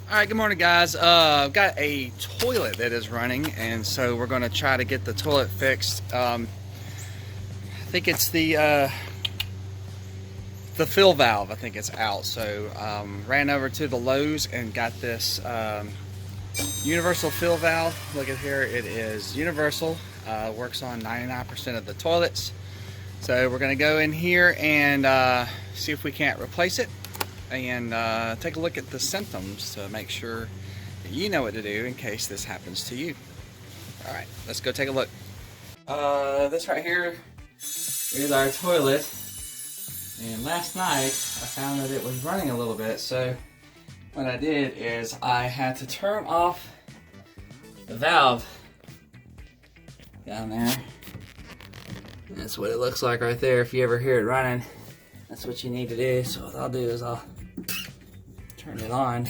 All right, good morning, guys. I've got a toilet that is running, and so we're going to try to get the toilet fixed. I think it's the fill valve. I think it's out. So ran over to the Lowe's and got this universal fill valve. Look at here, it is universal. Works on 99% of the toilets. So we're going to go in here and see if we can't replace it, and take a look at the symptoms to make sure that you know what to do in case this happens to you. All right, let's go take a look. This right here is our toilet, and last night I found that it was running a little bit, so what I did is I had to turn off the valve down there. That's what it looks like right there. If you ever hear it running, that's what you need to do. So what I'll do is I'll turn it on.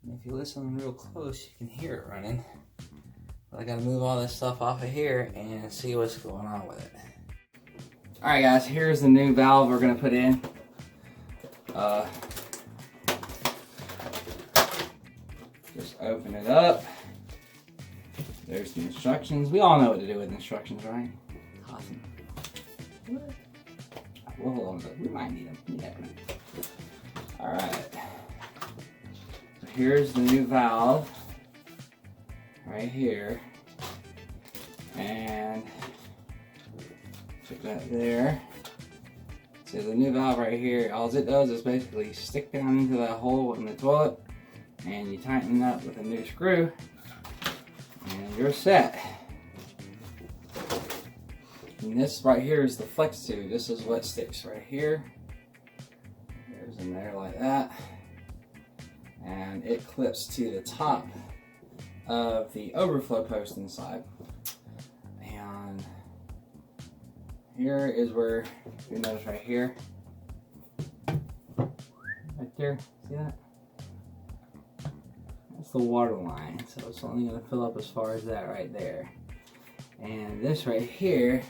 And if you listen real close, you can hear it running. But I gotta move all this stuff off of here and see what's going on with it. Alright guys, here's the new valve we're gonna put in. Just open it up. There's the instructions. We all know what to do with instructions, right? Awesome. What? Well, hold on, but we might need them. You never know. Alright. So here's the new valve. Right here. And put that there. So the new valve right here, all it does is basically stick down into that hole in the toilet, and you tighten it up with a new screw, and you're set. And this right here is the flex tube. This is what sticks right here. There's in there like that. And it clips to the top of the overflow post inside. And here is where, you notice right here, right there, see that? That's the water line, so it's only going to fill up as far as that right there. And this right here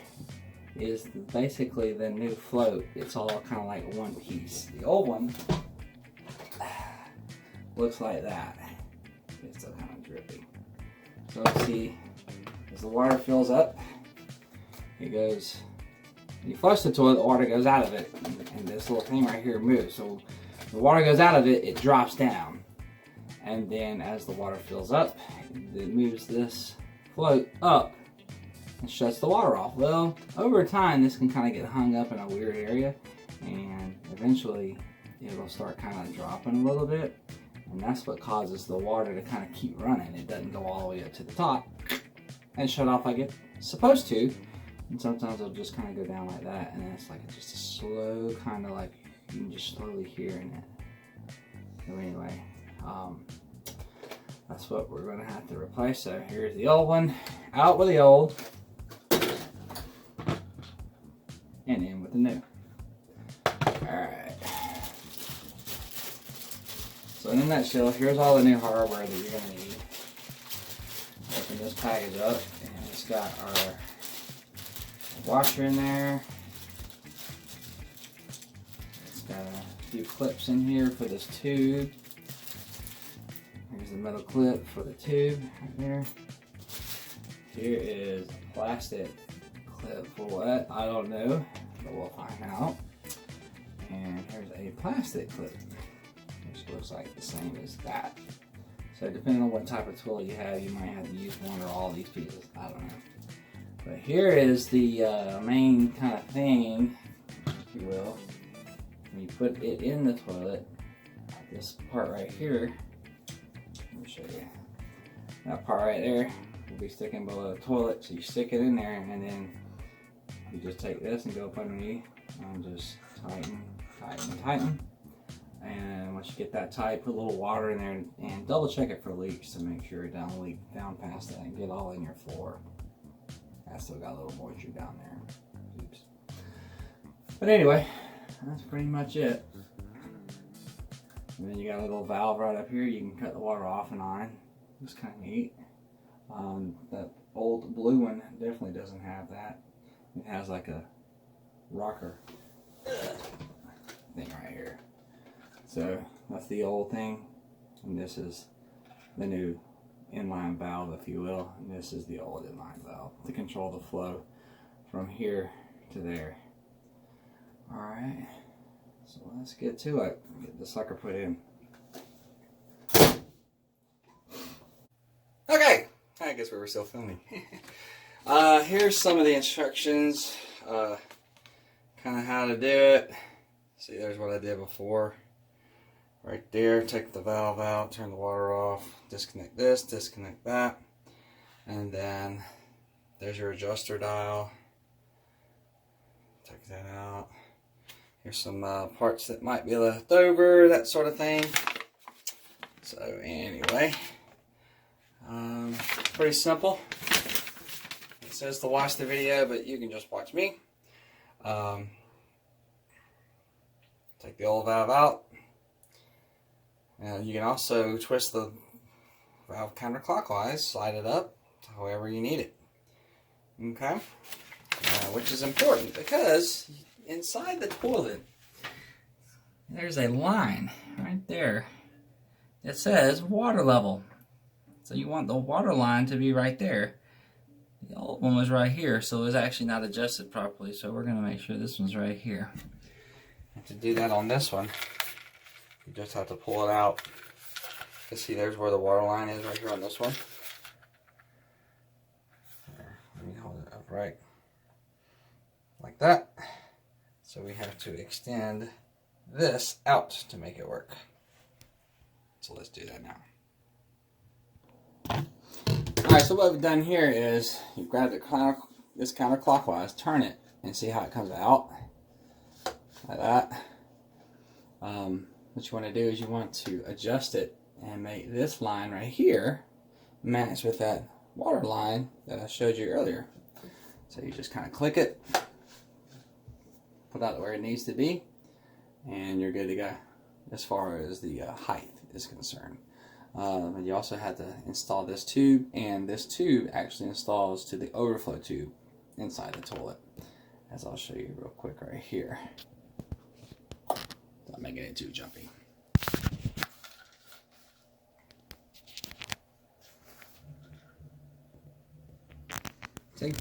is basically the new float. It's all kind of like one piece. The old one looks like that. It's still kind of drippy. So let's see, as the water fills up, it goes, you flush the toilet, the water goes out of it, and this little thing right here moves. So the water goes out of it, it drops down. And then as the water fills up, it moves this float up and shuts the water off. Well, over time, this can kind of get hung up in a weird area, and eventually it'll start kind of dropping a little bit. And that's what causes the water to kind of keep running. It doesn't go all the way up to the top and shut off like it's supposed to. And sometimes it'll just kind of go down like that, and then it's like just a slow kind of like, you can just slowly hear in it. So anyway, that's what we're going to have to replace. So here's the old one, out with the old, and in with the new. Alright. So in a nutshell, here's all the new hardware that you're going to need. Open this package up, and it's got our washer in there. It's got a few clips in here for this tube. Here's the metal clip for the tube right there. Here is a plastic clip for what? I don't know, but we'll find out. And here's a plastic clip, which looks like the same as that. So depending on what type of tool you have, you might have to use one or all these pieces. I don't know. But here is the main kind of thing, if you will. When you put it in the toilet, this part right here, let me show you. That part right there will be sticking below the toilet, so you stick it in there, and then you just take this and go up underneath and just tighten, tighten, tighten. And once you get that tight, put a little water in there and double check it for leaks to make sure it don't leak down past that and get all in your floor. I still got a little moisture down there. Oops. But anyway, that's pretty much it. And then you got a little valve right up here. You can cut the water off and on. It's kind of neat. The old blue one definitely doesn't have that. It has like a rocker thing right here. So that's the old thing, and this is the new inline valve, if you will, and this is the old inline valve to control the flow from here to there. Alright, so let's get to it. Get the sucker put in. Okay, I guess we were still filming. Here's some of the instructions, kind of how to do it. See, there's what I did before. Right there, take the valve out, turn the water off, disconnect this, disconnect that, and then there's your adjuster dial. Take that out. Here's some parts that might be left over, that sort of thing. So anyway, pretty simple. It says to watch the video, but you can just watch me. Take the old valve out. You can also twist the valve counterclockwise, slide it up to however you need it. Okay? Which is important because inside the toilet, there's a line right there that says water level. So you want the water line to be right there. The old one was right here, so it was actually not adjusted properly. So we're going to make sure this one's right here. And to do that on this one, you just have to pull it out. You see, there's where the water line is right here on this one. There, let me hold it upright. Like that. So we have to extend this out to make it work. So let's do that now. Alright, so what we've done here is you grab this counterclockwise, turn it, and see how it comes out. Like that. What you want to do is you want to adjust it and make this line right here match with that water line that I showed you earlier. So you just kind of click it, put it out where it needs to be, and you're good to go as far as the height is concerned. You also had to install this tube, and this tube actually installs to the overflow tube inside the toilet, as I'll show you real quick right here. Not making it too jumpy. See?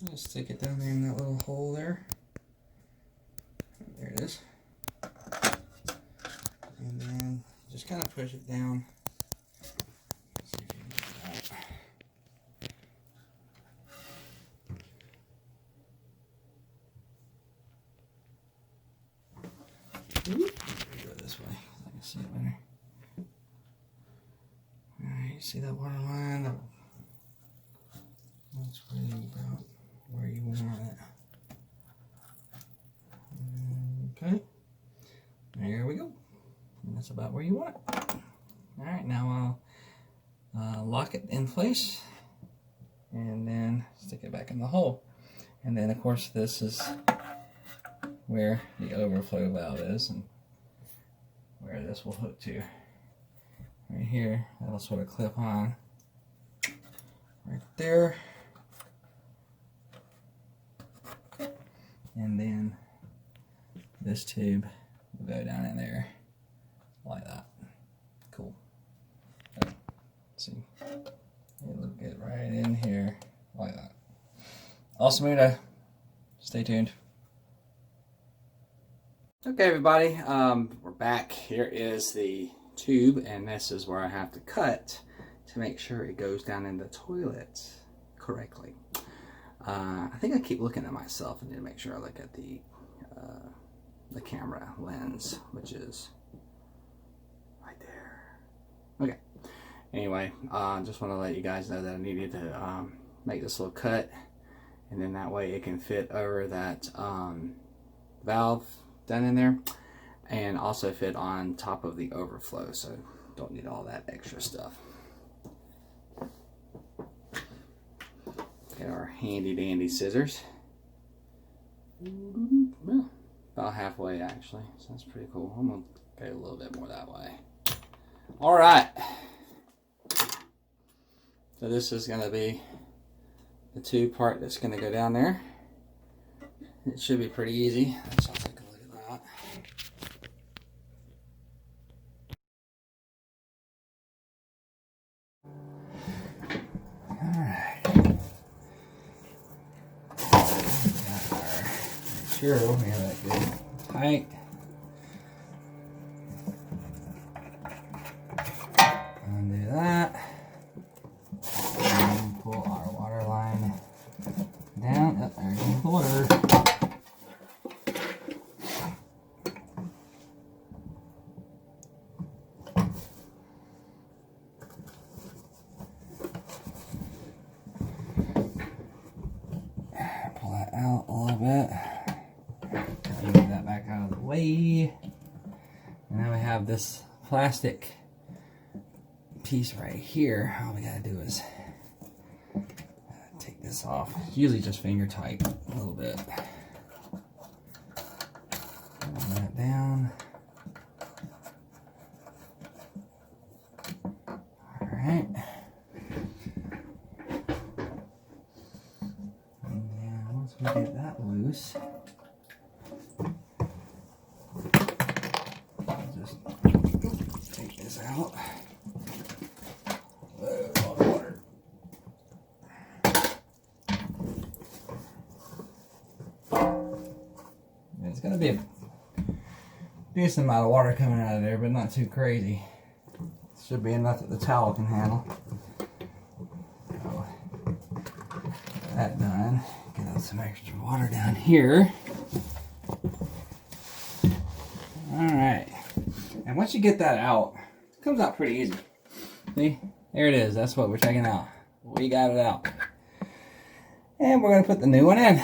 Just stick it down there in that little hole there. There it is. And then just kind of push it down. See if you can get it out. Go this way, I can see it better. Alright, you see that water line? That's really about where you want it. Okay, there we go. And that's about where you want it. Alright, now I'll lock it in place and then stick it back in the hole. And then of course this is where the overflow valve is and where this will hook to. Right here, that'll sort of clip on right there. And then this tube will go down in there like that. Cool. Okay. See, it'll get right in here like that. Awesome. Stay tuned. Okay, everybody, we're back. Here is the tube, and this is where I have to cut to make sure it goes down in the toilet correctly. I think I keep looking at myself. I need to make sure I look at the camera lens, which is right there. Okay. Anyway, just want to let you guys know that I needed to make this little cut, and then that way it can fit over that valve down in there, and also fit on top of the overflow, so don't need all that extra stuff. Get our handy dandy scissors. About halfway actually, so that's pretty cool. I'm gonna go a little bit more that way. All right. So this is gonna be the tube part that's gonna go down there. It should be pretty easy. So I'll take a look at that. Alright. Make sure we have that good tight. Undo that. And pull our water line down. Oh, there's the water. Pull that out a little bit. Move that back out of the way. And now we have this plastic piece right here. All we gotta do is take this off. It's usually just finger tight a little bit. Pull that down. Alright. And then once we get that loose, I'll just take this out. Whoa, a lot of water. It's going to be a decent amount of water coming out of there, but not too crazy. Should be enough that the towel can handle. So, that done. Get out some extra water down here. Alright. And once you get that out, it comes out pretty easy. See? There it is. That's what we're taking out. We got it out. And we're going to put the new one in.